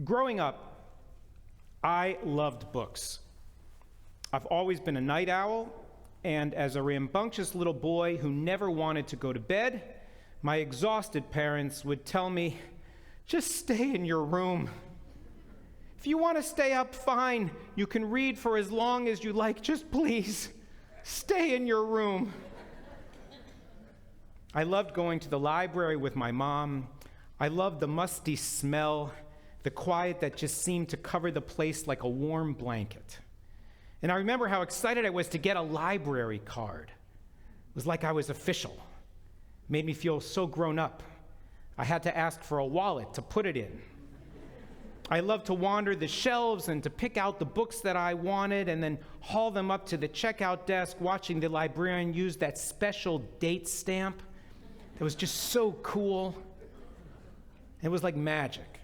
Growing up, I loved books. I've always been a night owl, and as a rambunctious little boy who never wanted to go to bed, my exhausted parents would tell me, just stay in your room. If you want to stay up, fine. You can read for as long as you like. Just please, stay in your room. I loved going to the library with my mom. I loved the musty smell, the quiet that just seemed to cover the place like a warm blanket. And I remember how excited I was to get a library card. It was like I was official. It made me feel so grown up. I had to ask for a wallet to put it in. I loved to wander the shelves and to pick out the books that I wanted and then haul them up to the checkout desk, watching the librarian use that special date stamp that was just so cool. It was like magic.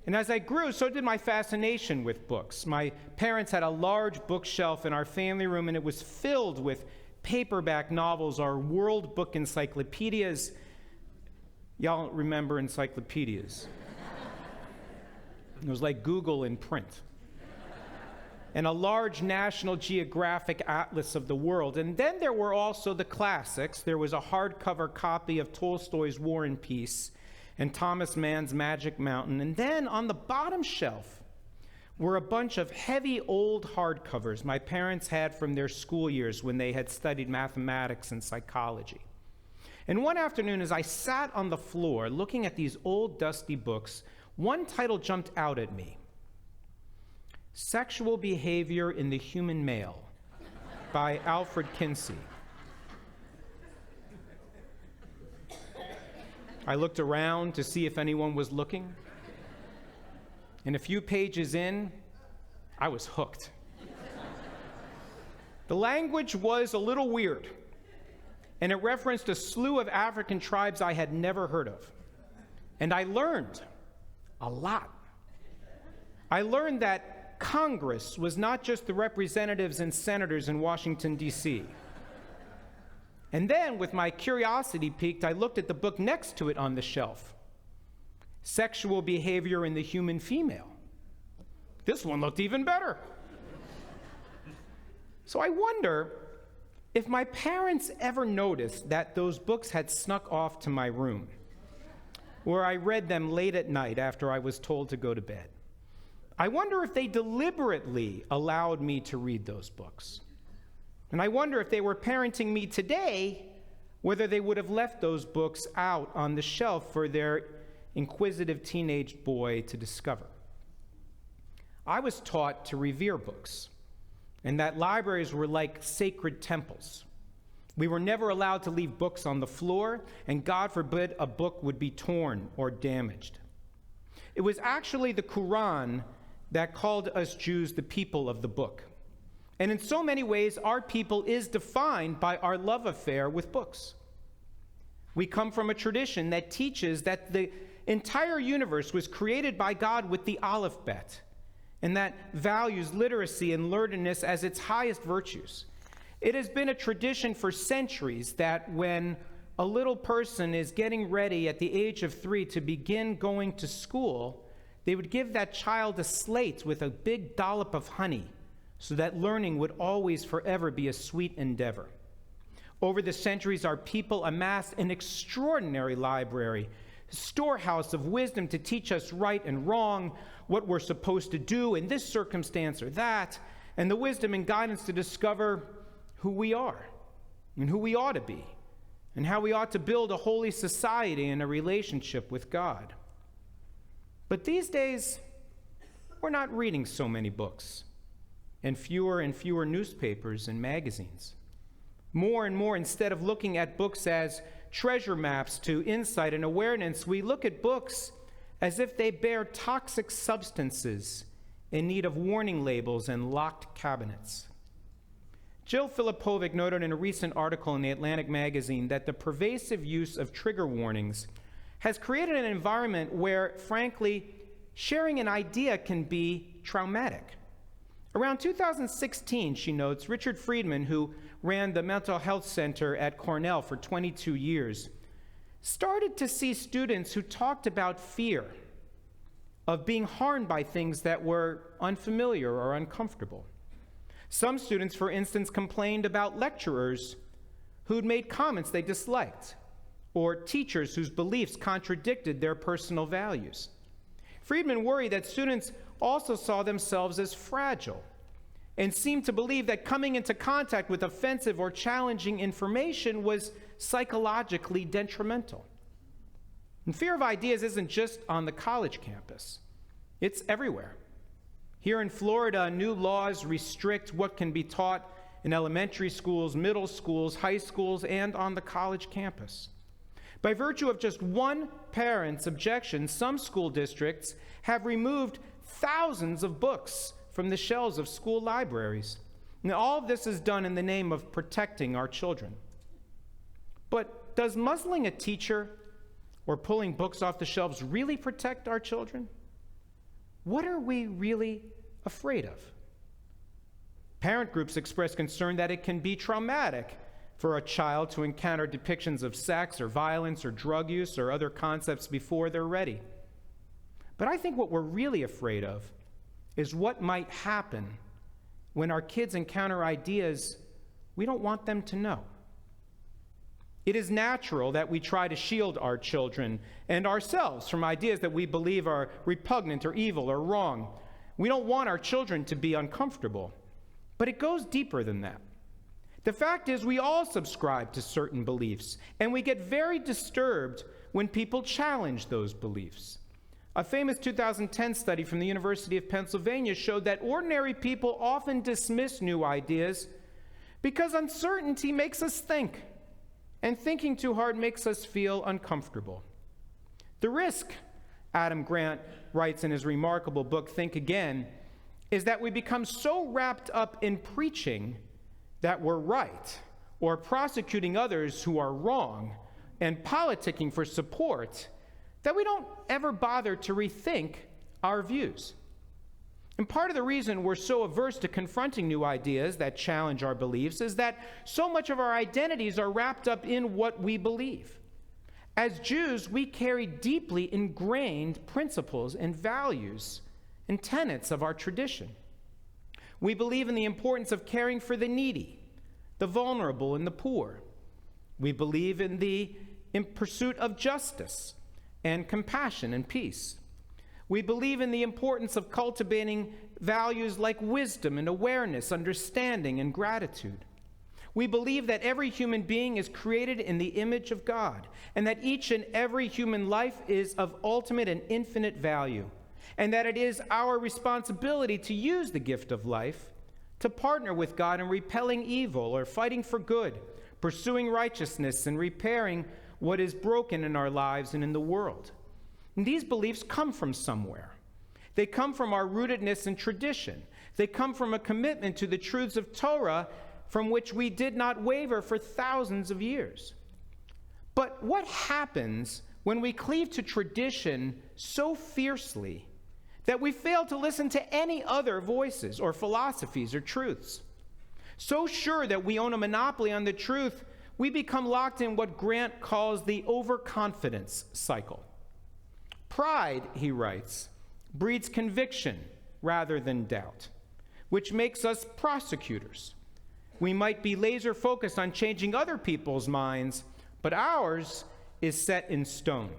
And as I grew, so did my fascination with books. My parents had a large bookshelf in our family room, and it was filled with paperback novels or World Book encyclopedias. Y'all remember encyclopedias. It was like Google in print. And a large National Geographic atlas of the world. And then there were also the classics. There was a hardcover copy of Tolstoy's War and Peace and Thomas Mann's Magic Mountain. And then on the bottom shelf were a bunch of heavy old hardcovers my parents had from their school years when they had studied mathematics and psychology. And one afternoon, as I sat on the floor looking at these old dusty books, one title jumped out at me. Sexual Behavior in the Human Male by Alfred Kinsey. I looked around to see if anyone was looking. And a few pages in, I was hooked. The language was a little weird, and it referenced a slew of African tribes I had never heard of. And I learned a lot. I learned that Congress was not just the representatives and senators in Washington, D.C. And then, with my curiosity piqued, I looked at the book next to it on the shelf. Sexual Behavior in the Human Female. This one looked even better. So I wonder if my parents ever noticed that those books had snuck off to my room, where I read them late at night after I was told to go to bed. I wonder if they deliberately allowed me to read those books. And I wonder if they were parenting me today, whether they would have left those books out on the shelf for their inquisitive teenage boy to discover. I was taught to revere books, and that libraries were like sacred temples. We were never allowed to leave books on the floor, and God forbid a book would be torn or damaged. It was actually the Quran that called us Jews the people of the book. And in so many ways, our people is defined by our love affair with books. We come from a tradition that teaches that the entire universe was created by God with the alphabet, and that values literacy and learnedness as its highest virtues. It has been a tradition for centuries that when a little person is getting ready at the age of 3 to begin going to school, they would give that child a slate with a big dollop of honey, so that learning would always forever be a sweet endeavor. Over the centuries, our people amassed an extraordinary library, a storehouse of wisdom to teach us right and wrong, what we're supposed to do in this circumstance or that, and the wisdom and guidance to discover who we are and who we ought to be, and how we ought to build a holy society and a relationship with God. But these days, we're not reading so many books, and fewer newspapers and magazines. More and more, instead of looking at books as treasure maps to insight and awareness, we look at books as if they bear toxic substances in need of warning labels and locked cabinets. Jill Filipovic noted in a recent article in the Atlantic magazine that the pervasive use of trigger warnings has created an environment where, frankly, sharing an idea can be traumatic. Around 2016, she notes, Richard Friedman, who ran the mental health center at Cornell for 22 years, started to see students who talked about fear of being harmed by things that were unfamiliar or uncomfortable. Some students, for instance, complained about lecturers who'd made comments they disliked, or teachers whose beliefs contradicted their personal values. Friedman worried that students also saw themselves as fragile and seemed to believe that coming into contact with offensive or challenging information was psychologically detrimental. And fear of ideas isn't just on the college campus. It's everywhere. Here in Florida, new laws restrict what can be taught in elementary schools, middle schools, high schools, and on the college campus. By virtue of just one parent's objection, some school districts have removed thousands of books from the shelves of school libraries. And all of this is done in the name of protecting our children. But does muzzling a teacher or pulling books off the shelves really protect our children? What are we really afraid of? Parent groups express concern that it can be traumatic for a child to encounter depictions of sex or violence or drug use or other concepts before they're ready. But I think what we're really afraid of is what might happen when our kids encounter ideas we don't want them to know. It is natural that we try to shield our children and ourselves from ideas that we believe are repugnant or evil or wrong. We don't want our children to be uncomfortable. But it goes deeper than that. The fact is, we all subscribe to certain beliefs, and we get very disturbed when people challenge those beliefs. A famous 2010 study from the University of Pennsylvania showed that ordinary people often dismiss new ideas because uncertainty makes us think, and thinking too hard makes us feel uncomfortable. The risk, Adam Grant writes in his remarkable book, Think Again, is that we become so wrapped up in preaching that we're right, or prosecuting others who are wrong, and politicking for support, that we don't ever bother to rethink our views. And part of the reason we're so averse to confronting new ideas that challenge our beliefs is that so much of our identities are wrapped up in what we believe. As Jews, we carry deeply ingrained principles and values and tenets of our tradition. We believe in the importance of caring for the needy, the vulnerable, and the poor. We believe in pursuit of justice and compassion and peace. We believe in the importance of cultivating values like wisdom and awareness, understanding, and gratitude. We believe that every human being is created in the image of God, and that each and every human life is of ultimate and infinite value, and that it is our responsibility to use the gift of life to partner with God in repelling evil or fighting for good, pursuing righteousness, and repairing what is broken in our lives and in the world. And these beliefs come from somewhere. They come from our rootedness in tradition. They come from a commitment to the truths of Torah from which we did not waver for thousands of years. But what happens when we cleave to tradition so fiercely that we fail to listen to any other voices or philosophies or truths? So sure that we own a monopoly on the truth, we become locked in what Grant calls the overconfidence cycle. Pride, he writes, breeds conviction rather than doubt, which makes us prosecutors. We might be laser focused on changing other people's minds, but ours is set in stone.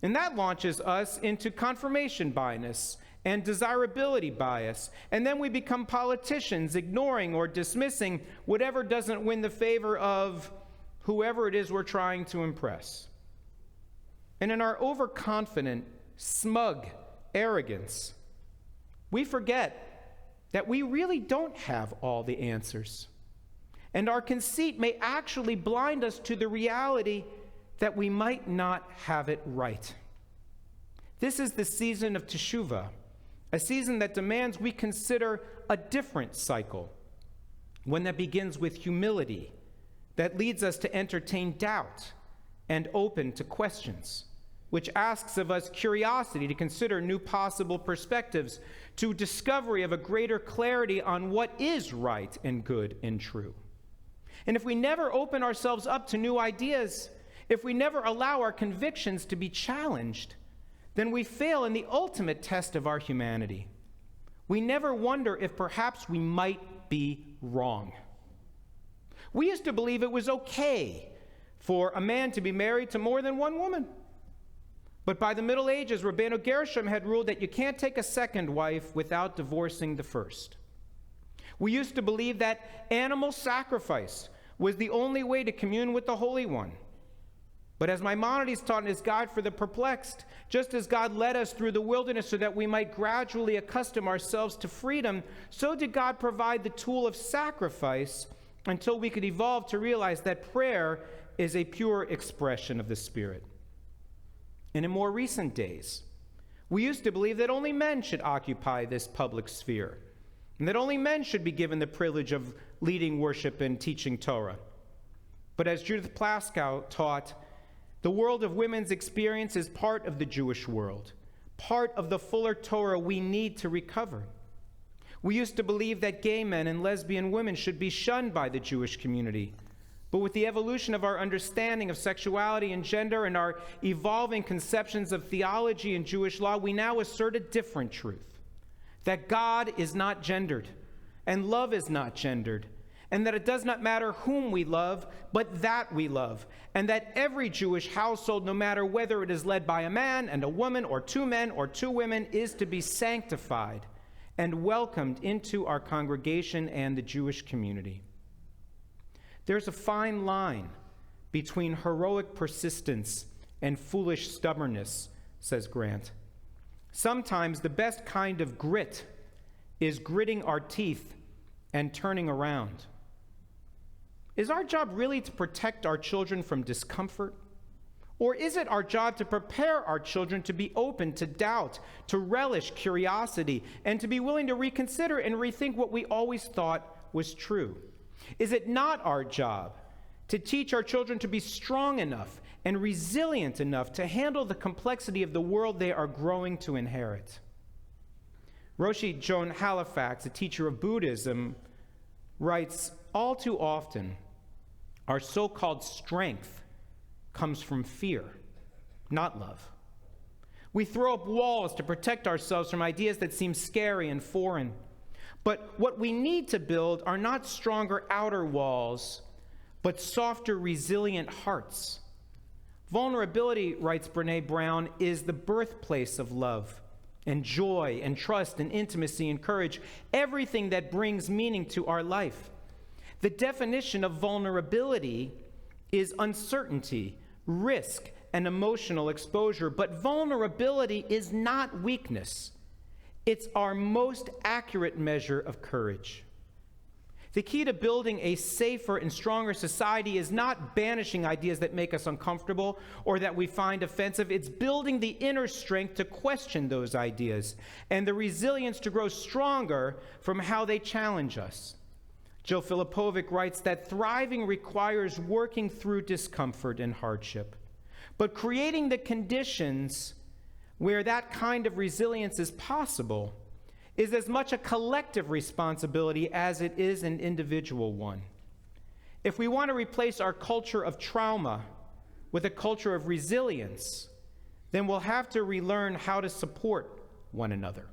And that launches us into confirmation bias and desirability bias. And then we become politicians, ignoring or dismissing whatever doesn't win the favor of whoever it is we're trying to impress. And in our overconfident, smug arrogance, we forget that we really don't have all the answers. And our conceit may actually blind us to the reality that we might not have it right. This is the season of Teshuvah, a season that demands we consider a different cycle, one that begins with humility, that leads us to entertain doubt and open to questions, which asks of us curiosity to consider new possible perspectives, to discovery of a greater clarity on what is right and good and true. And if we never open ourselves up to new ideas, if we never allow our convictions to be challenged, then we fail in the ultimate test of our humanity. We never wonder if perhaps we might be wrong. We used to believe it was okay for a man to be married to more than one woman. But by the Middle Ages, Rabbeinu Gershom had ruled that you can't take a second wife without divorcing the first. We used to believe that animal sacrifice was the only way to commune with the Holy One. But as Maimonides taught in his Guide for the Perplexed, just as God led us through the wilderness so that we might gradually accustom ourselves to freedom, so did God provide the tool of sacrifice until we could evolve to realize that prayer is a pure expression of the Spirit. And in more recent days, we used to believe that only men should occupy this public sphere, and that only men should be given the privilege of leading worship and teaching Torah. But as Judith Plaskow taught, the world of women's experience is part of the Jewish world, part of the fuller Torah we need to recover. We used to believe that gay men and lesbian women should be shunned by the Jewish community. But with the evolution of our understanding of sexuality and gender and our evolving conceptions of theology and Jewish law, we now assert a different truth, that God is not gendered, and love is not gendered, and that it does not matter whom we love, but that we love, and that every Jewish household, no matter whether it is led by a man and a woman or two men or two women, is to be sanctified and welcomed into our congregation and the Jewish community. There's a fine line between heroic persistence and foolish stubbornness, says Grant. Sometimes the best kind of grit is gritting our teeth and turning around. Is our job really to protect our children from discomfort? Or is it our job to prepare our children to be open to doubt, to relish curiosity, and to be willing to reconsider and rethink what we always thought was true? Is it not our job to teach our children to be strong enough and resilient enough to handle the complexity of the world they are growing to inherit? Roshi Joan Halifax, a teacher of Buddhism, writes, all too often, our so-called strength comes from fear, not love. We throw up walls to protect ourselves from ideas that seem scary and foreign. But what we need to build are not stronger outer walls, but softer, resilient hearts. Vulnerability, writes Brené Brown, is the birthplace of love and joy and trust and intimacy and courage, everything that brings meaning to our life. The definition of vulnerability is uncertainty, risk, and emotional exposure, but vulnerability is not weakness. It's our most accurate measure of courage. The key to building a safer and stronger society is not banishing ideas that make us uncomfortable or that we find offensive. It's building the inner strength to question those ideas and the resilience to grow stronger from how they challenge us. Jill Filipovic writes that thriving requires working through discomfort and hardship, but creating the conditions where that kind of resilience is possible is as much a collective responsibility as it is an individual one. If we want to replace our culture of trauma with a culture of resilience, then we'll have to relearn how to support one another.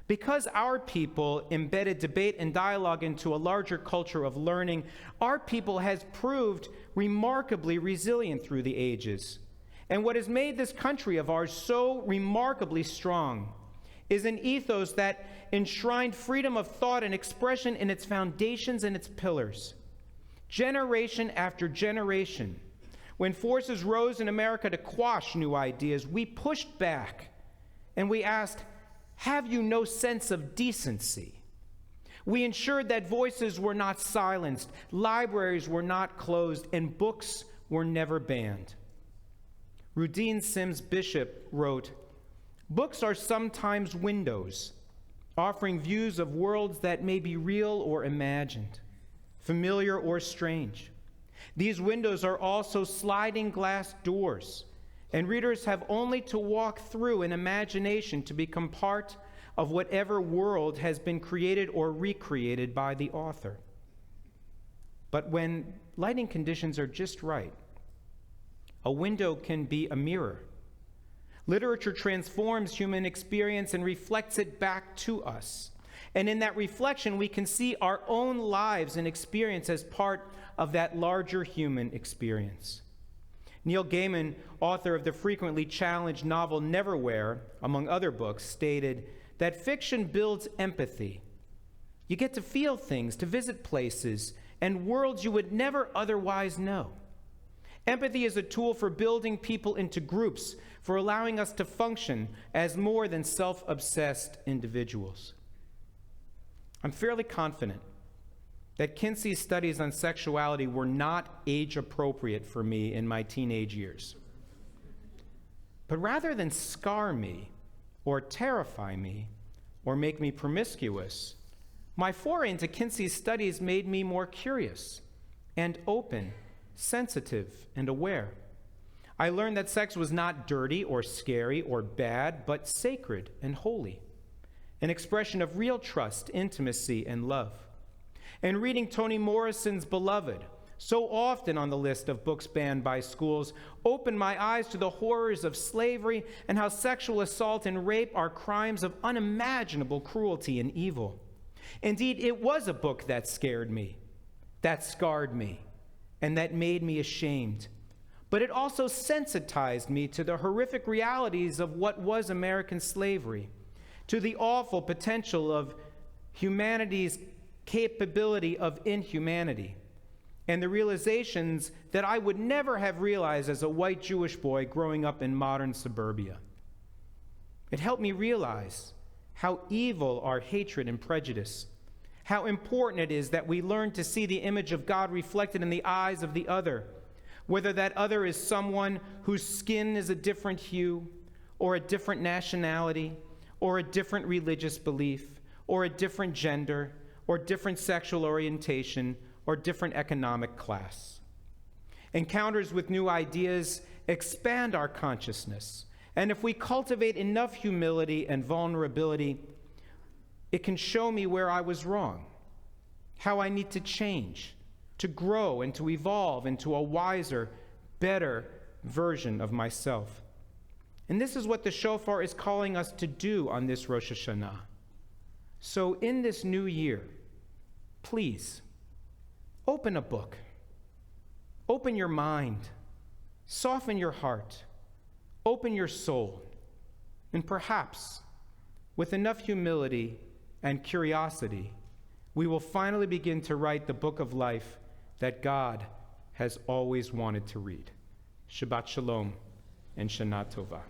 Because our people embedded debate and dialogue into a larger culture of learning, our people has proved remarkably resilient through the ages. And what has made this country of ours so remarkably strong is an ethos that enshrined freedom of thought and expression in its foundations and its pillars. Generation after generation, when forces rose in America to quash new ideas, we pushed back and we asked, have you no sense of decency? We ensured that voices were not silenced, libraries were not closed, and books were never banned. Rudine Sims Bishop wrote, books are sometimes windows, offering views of worlds that may be real or imagined, familiar or strange. These windows are also sliding glass doors, and readers have only to walk through in imagination to become part of whatever world has been created or recreated by the author. But when lighting conditions are just right, a window can be a mirror, Literature transforms human experience and reflects it back to us. And in that reflection, we can see our own lives and experience as part of that larger human experience. Neil Gaiman, author of the frequently challenged novel Neverwhere, among other books, stated that fiction builds empathy. You get to feel things, to visit places and worlds you would never otherwise know. Empathy is a tool for building people into groups, for allowing us to function as more than self-obsessed individuals. I'm fairly confident that Kinsey's studies on sexuality were not age-appropriate for me in my teenage years. But rather than scar me, or terrify me, or make me promiscuous, my foray into Kinsey's studies made me more curious and open, sensitive, and aware. I learned that sex was not dirty or scary or bad, but sacred and holy, an expression of real trust, intimacy, and love. And reading Toni Morrison's Beloved, so often on the list of books banned by schools, opened my eyes to the horrors of slavery and how sexual assault and rape are crimes of unimaginable cruelty and evil. Indeed, it was a book that scared me, that scarred me, and that made me ashamed. But it also sensitized me to the horrific realities of what was American slavery, to the awful potential of humanity's capability of inhumanity, and the realizations that I would never have realized as a white Jewish boy growing up in modern suburbia. It helped me realize how evil are hatred and prejudice, how important it is that we learn to see the image of God reflected in the eyes of the other, whether that other is someone whose skin is a different hue, or a different nationality, or a different religious belief, or a different gender, or different sexual orientation, or different economic class. Encounters with new ideas expand our consciousness, and if we cultivate enough humility and vulnerability, it can show me where I was wrong, how I need to change, to grow and to evolve into a wiser, better version of myself. And this is what the shofar is calling us to do on this Rosh HaShanah. So in this new year, please, open a book, open your mind, soften your heart, open your soul, and perhaps, with enough humility and curiosity, we will finally begin to write the book of life that God has always wanted to read. Shabbat Shalom and Shana Tova.